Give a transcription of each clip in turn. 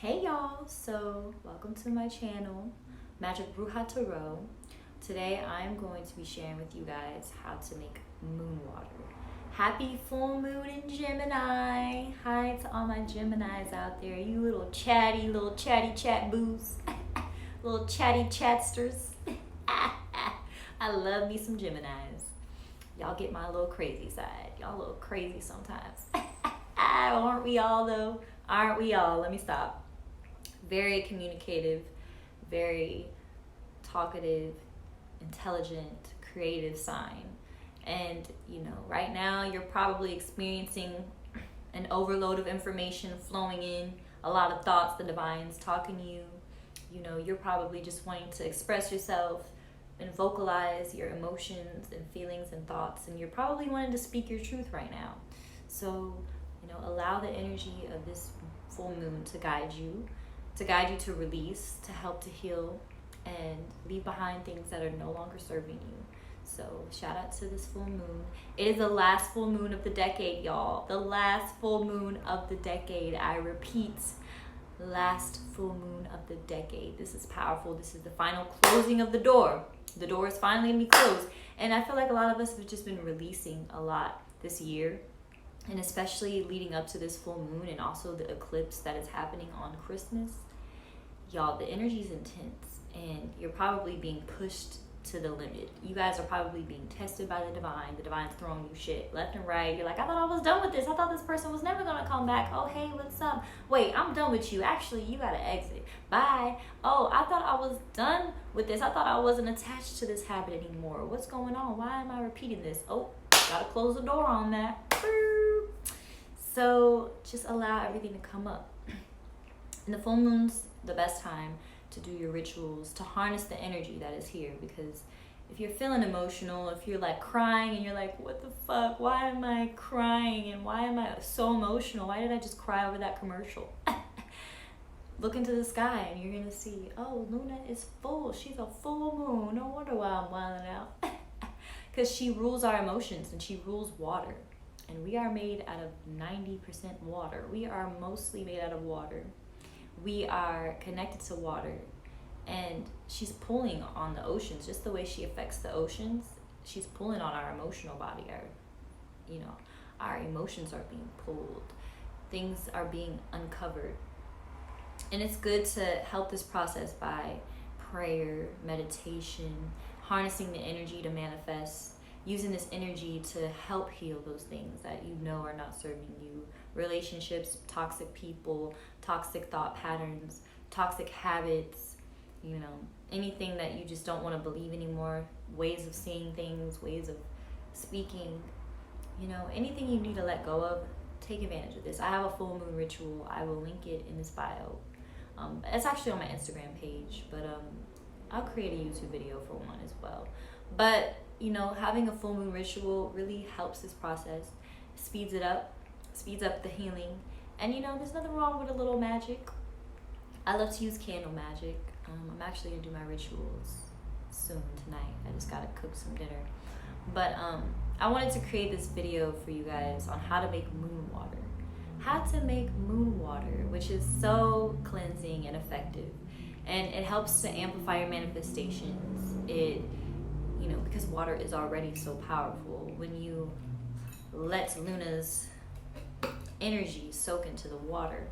Hey y'all, so welcome to my channel, Magic Bruja Tarot. Today I'm going to be sharing with you guys how to make moon water. Happy full moon in Gemini. Hi to all my Geminis out there, you little chatty chat boos, little chatty chatsters. I love me some Geminis. Y'all get my little crazy side. Y'all a little crazy sometimes. Aren't we all though? Aren't we all? Let me stop. Very communicative, very talkative, intelligent, creative sign. And right now you're probably experiencing an overload of information flowing in, a lot of thoughts, the divine's talking to you. You're probably just wanting to express yourself and vocalize your emotions and feelings and thoughts, and you're probably wanting to speak your truth right now. So allow the energy of this full moon to guide you to release, to help to heal, and leave behind things that are no longer serving you. So shout out to this full moon. It is the last full moon of the decade, y'all. The last full moon of the decade. I repeat, last full moon of the decade. This is powerful. This is the final closing of the door. The door is finally gonna be closed. And I feel like a lot of us have just been releasing a lot this year. And especially leading up to this full moon and also the eclipse that is happening on Christmas. Y'all, the energy is intense and you're probably being pushed to the limit. You guys are probably being tested by the divine. The divine's throwing you shit left and right. You're like, I thought I was done with this. I thought this person was never gonna come back. Oh, hey, what's up? Wait, I'm done with you. Actually, you gotta exit. Bye. Oh, I thought I was done with this. I thought I wasn't attached to this habit anymore. What's going on? Why am I repeating this? Oh, gotta close the door on that. So just allow everything to come up. And the full moon's the best time to do your rituals, to harness the energy that is here. Because if you're feeling emotional, if you're like crying and you're like, what the fuck? Why am I crying? And why am I so emotional? Why did I just cry over that commercial? Look into the sky and you're going to see, oh, Luna is full. She's a full moon. No wonder why I'm wilding out. Because she rules our emotions and she rules water. And we are made out of 90% water. We are mostly made out of water. We are connected to water. And she's pulling on the oceans. Just the way she affects the oceans, she's pulling on our emotional body. Our emotions are being pulled. Things are being uncovered. And it's good to help this process by prayer, meditation, harnessing the energy to manifest, using this energy to help heal those things that are not serving you. Relationships, toxic people, toxic thought patterns, toxic habits, anything that you just don't want to believe anymore, ways of seeing things, ways of speaking, anything you need to let go of, take advantage of this. I have a full moon ritual. I will link it in this bio. It's actually on my Instagram page, but I'll create a YouTube video for one as well. But having a full moon ritual really helps this process, speeds up the healing. And there's nothing wrong with a little magic. I love to use candle magic. I'm actually gonna do my rituals soon tonight. I just gotta cook some dinner. But I wanted to create this video for you guys on how to make moon water. How to make moon water, which is so cleansing and effective. And it helps to amplify your manifestations. Because water is already so powerful, when you let Luna's energy soak into the water.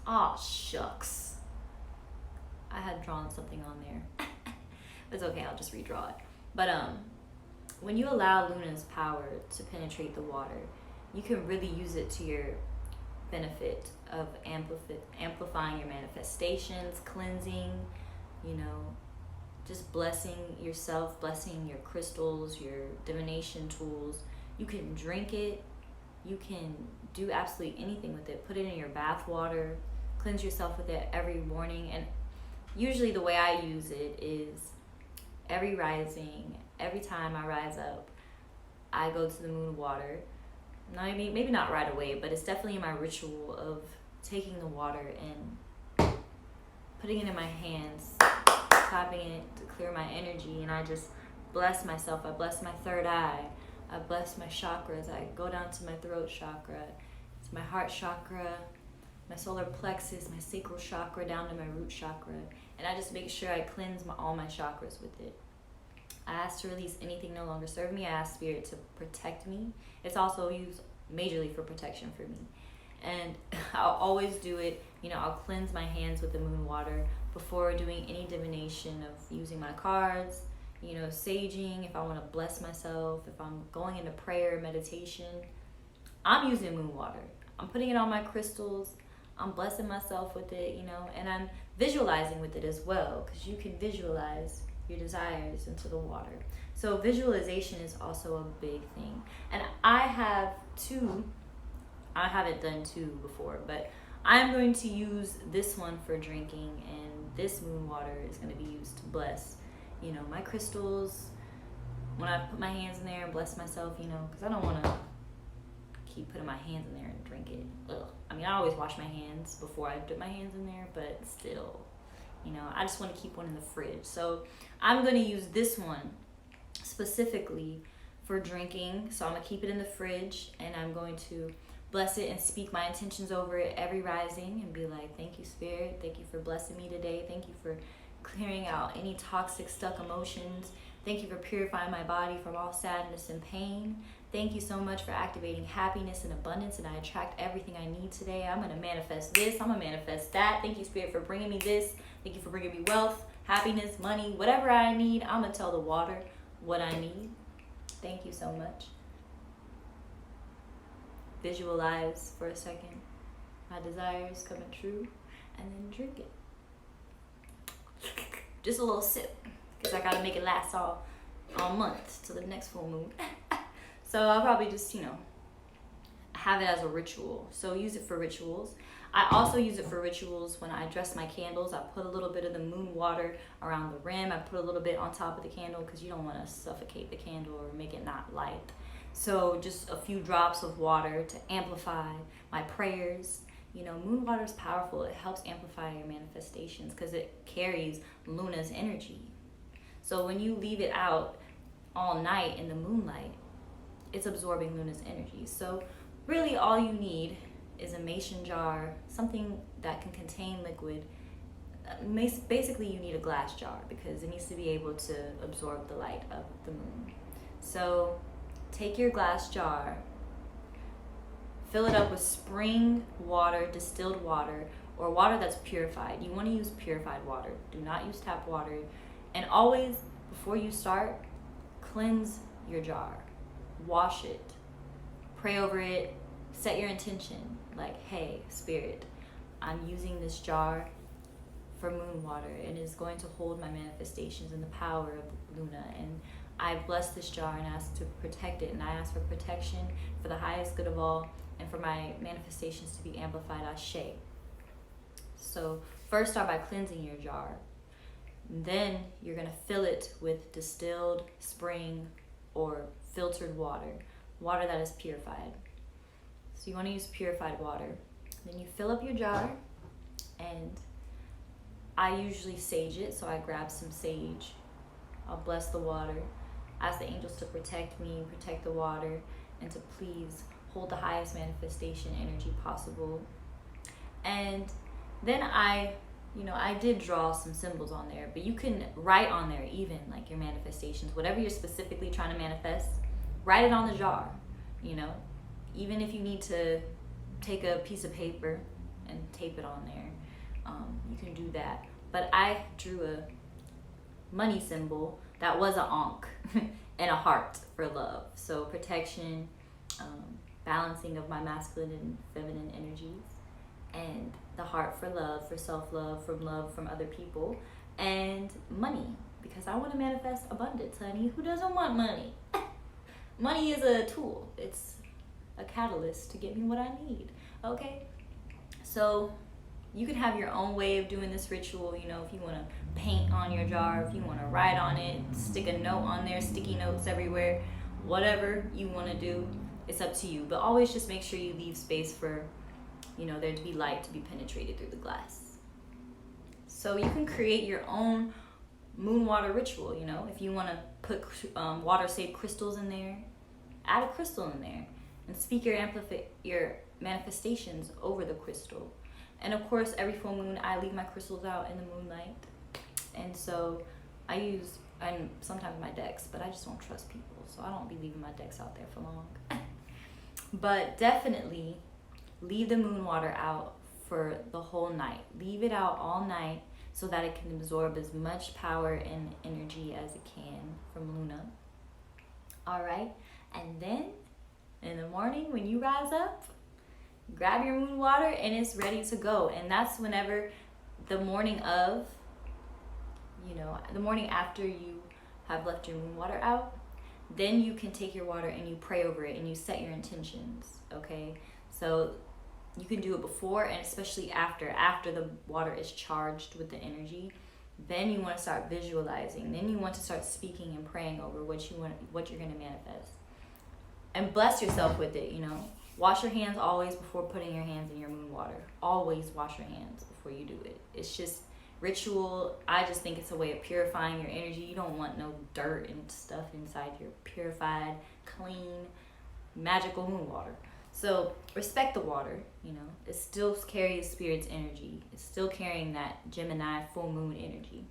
Aw, shucks. I had drawn something on there. It's okay, I'll just redraw it. But when you allow Luna's power to penetrate the water, you can really use it to your benefit of amplifying your manifestations, cleansing, just blessing yourself, blessing your crystals, your divination tools. You can drink it. You can do absolutely anything with it. Put it in your bath water. Cleanse yourself with it every morning. And usually the way I use it is every rising, every time I rise up, I go to the moon water. Maybe not right away, but it's definitely in my ritual of taking the water and putting it in my hands, tapping it to clear my energy, and I just bless myself. I bless my third eye. I bless my chakras. I go down to my throat chakra, to my heart chakra, my solar plexus, my sacral chakra down to my root chakra. And I just make sure I cleanse all my chakras with it. I ask to release anything no longer serve me. I ask Spirit to protect me. It's also used majorly for protection for me. And I'll always do it, I'll cleanse my hands with the moon water before doing any divination of using my cards, saging, if I want to bless myself, if I'm going into prayer, meditation. I'm using moon water. I'm putting it on my crystals. I'm blessing myself with it, and I'm visualizing with it as well, because you can visualize your desires into the water. So visualization is also a big thing. And I have two. I haven't done two before, but I'm going to use this one for drinking, and this moon water is going to be used to bless, my crystals. When I put my hands in there and bless myself, because I don't want to keep putting my hands in there and drink it. Ugh. I mean, I always wash my hands before I put my hands in there, but still, I just want to keep one in the fridge. So I'm going to use this one specifically for drinking. So I'm going to keep it in the fridge, and I'm going to bless it and speak my intentions over it every rising and be like, thank you, Spirit. Thank you for blessing me today. Thank you for clearing out any toxic, stuck emotions. Thank you for purifying my body from all sadness and pain. Thank you so much for activating happiness and abundance, and I attract everything I need today. I'm going to manifest this. I'm going to manifest that. Thank you, Spirit, for bringing me this. Thank you for bringing me wealth, happiness, money, whatever I need. I'm going to tell the water what I need. Thank you so much. Visualize for a second my desires coming true, and then drink it. Just a little sip, because I got to make it last all month till the next full moon. So I'll probably just, have it as a ritual. So use it for rituals. I also use it for rituals when I dress my candles. I put a little bit of the moon water around the rim. I put a little bit on top of the candle, because you don't want to suffocate the candle or make it not light. So just a few drops of water to amplify my prayers. Moon water is powerful. It helps amplify your manifestations because it carries Luna's energy. So when you leave it out all night in the moonlight, it's absorbing Luna's energy. So really all you need is a mason jar, something that can contain liquid. Basically you need a glass jar because it needs to be able to absorb the light of the moon. So take your glass jar, fill it up with spring water, distilled water, or water that's purified. You want to use purified water. Do not use tap water. And always, before you start, cleanse your jar. Wash it. Pray over it. Set your intention. Like, hey, Spirit, I'm using this jar for moon water, and it's going to hold my manifestations and the power of Luna. And I bless this jar and ask to protect it, and I ask for protection for the highest good of all and for my manifestations to be amplified. Ashe. So first start by cleansing your jar. Then you're going to fill it with distilled spring or filtered water that is purified. So you want to use purified water. Then you fill up your jar, and I usually sage it, so I grab some sage. I'll bless the water. Ask the angels to protect me, protect the water, and to please hold the highest manifestation energy possible. And then I did draw some symbols on there, but you can write on there even like your manifestations, whatever you're specifically trying to manifest, write it on the jar, even if you need to take a piece of paper and tape it on there, you can do that. But I drew a money symbol that was an ankh and a heart for love. So protection, balancing of my masculine and feminine energies, and the heart for love, for self-love, love from other people, and money, because I want to manifest abundance, honey. Who doesn't want money? Money is a tool. It's a catalyst to get me what I need, okay? So you can have your own way of doing this ritual, if you want to paint on your jar, if you want to write on it, stick a note on there, sticky notes everywhere, whatever you want to do, it's up to you. But always just make sure you leave space for, there to be light to be penetrated through the glass. So you can create your own moon water ritual, if you want to put water-safe crystals in there, add a crystal in there and speak your manifestations over the crystal. And of course, every full moon, I leave my crystals out in the moonlight. And so I use, and sometimes my decks, but I just don't trust people. So I don't be leaving my decks out there for long. But definitely leave the moon water out for the whole night. Leave it out all night so that it can absorb as much power and energy as it can from Luna. All right. And then in the morning when you rise up, grab your moon water and it's ready to go. And that's whenever the morning of, the morning after you have left your moon water out, then you can take your water and you pray over it and you set your intentions, okay? So you can do it before and especially after the water is charged with the energy. Then you want to start visualizing. Then you want to start speaking and praying over what you're going to manifest. And bless yourself with it, Wash your hands always before putting your hands in your moon water. Always wash your hands before you do it. It's just ritual. I just think it's a way of purifying your energy. You don't want no dirt and stuff inside your purified, clean, magical moon water. So respect the water, It still carries spirit's energy. It's still carrying that Gemini full moon energy.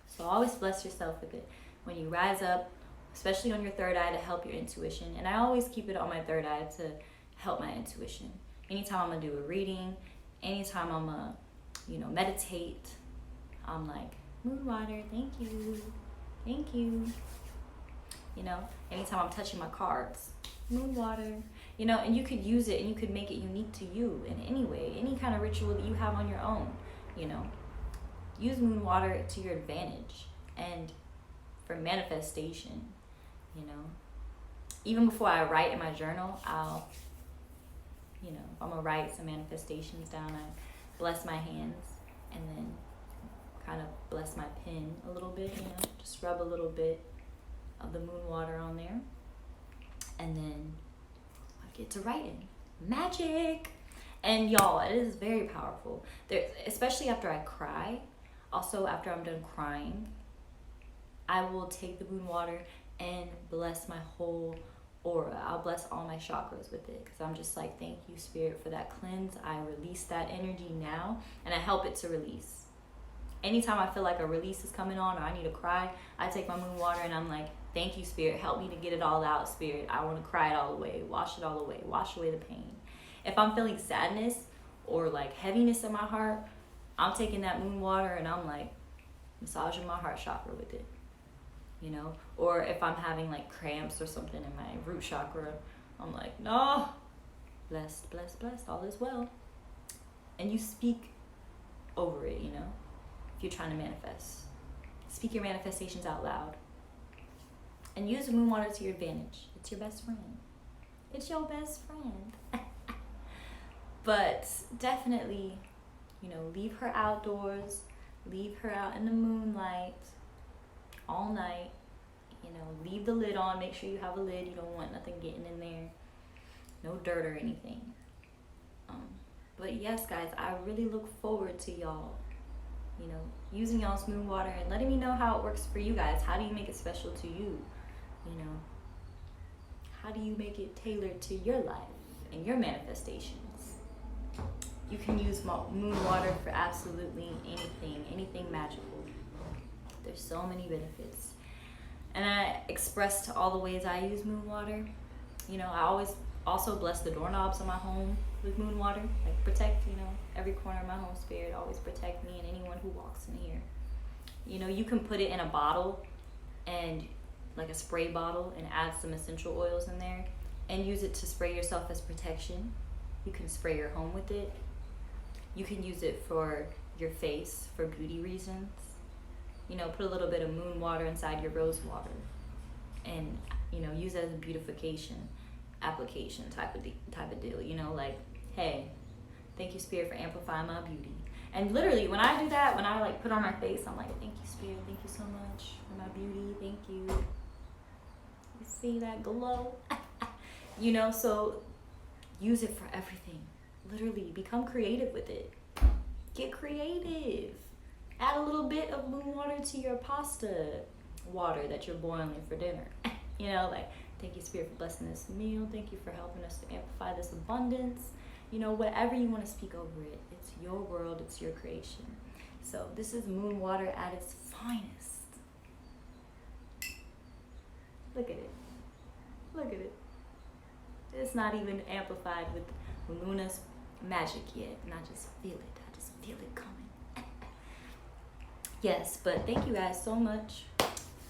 So always bless yourself with it. When you rise up, especially on your third eye to help your intuition. And I always keep it on my third eye to help my intuition. Anytime I'm going to do a reading, anytime I'm going to, meditate, I'm like, moon water, thank you. Thank you. Anytime I'm touching my cards, moon water. And you could use it and you could make it unique to you in any way, any kind of ritual that you have on your own, Use moon water to your advantage and for manifestation, Even before I write in my journal, I'll, if I'm going to write some manifestations down, I bless my hands and then kind of bless my pen a little bit, just rub a little bit of the moon water on there. And then I get to writing. Magic! And y'all, it is very powerful. Especially after I cry. Also, after I'm done crying, I will take the moon water and bless my whole aura. I'll bless all my chakras with it because I'm just like, thank you, Spirit, for that cleanse. I release that energy now and I help it to release. Anytime I feel like a release is coming on or I need to cry, I take my moon water and I'm like, thank you, Spirit. Help me to get it all out, Spirit. I want to cry it all away. Wash it all away. Wash away the pain. If I'm feeling sadness or like heaviness in my heart, I'm taking that moon water and I'm like massaging my heart chakra with it. Or if I'm having like cramps or something in my root chakra, I'm like, no, blessed, blessed, blessed, all is well. And you speak over it, if you're trying to manifest. Speak your manifestations out loud. And use the moon water to your advantage. It's your best friend. It's your best friend. But definitely, leave her outdoors. Leave her out in the moonlight all night. Leave the lid on. Make sure you have a lid. You don't want nothing getting in there. No dirt or anything. But yes, guys, I really look forward to y'all, using y'all's moon water and letting me know how it works for you guys. How do you make it special to you? How do you make it tailored to your life and your manifestations? You can use moon water for absolutely anything magical. There's so many benefits. And I expressed all the ways I use moon water. I always also bless the doorknobs of my home with moon water. Like protect, every corner of my home, Spirit. Always protect me and anyone who walks in here. You can put it in a bottle and like a spray bottle and add some essential oils in there and use it to spray yourself as protection. You can spray your home with it. You can use it for your face for beauty reasons. Put a little bit of moon water inside your rose water and, use it as a beautification application type of deal. Like, hey, thank you, Spirit, for amplifying my beauty. And literally, when I do that, when I like put on my face, I'm like, thank you, Spirit, thank you so much for my beauty, thank you. You see that glow? So use it for everything. Literally, become creative with it. Get creative. Add a little bit of moon water to your pasta water that you're boiling for dinner. Like, thank you, Spirit, for blessing this meal. Thank you for helping us to amplify this abundance. you know, whatever you want to speak over it. It's your world, it's your creation. So this is moon water at its finest. Look at it. Look at it. It's not even amplified with Luna's magic yet. And I just feel it. I just feel it coming. Yes, but thank you guys so much.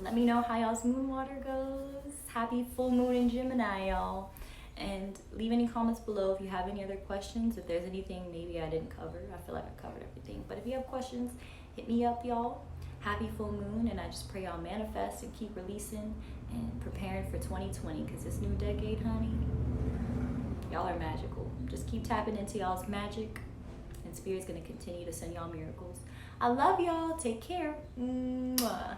Let me know how y'all's moon water goes. Happy full moon in Gemini, y'all. And leave any comments below if you have any other questions. If there's anything maybe I didn't cover. I feel like I covered everything. But if you have questions, hit me up, y'all. Happy full moon. And I just pray y'all manifest and keep releasing and preparing for 2020. Because this new decade, honey, y'all are magical. Just keep tapping into y'all's magic. And Spirit's going to continue to send y'all miracles. I love y'all. Take care. Mwah.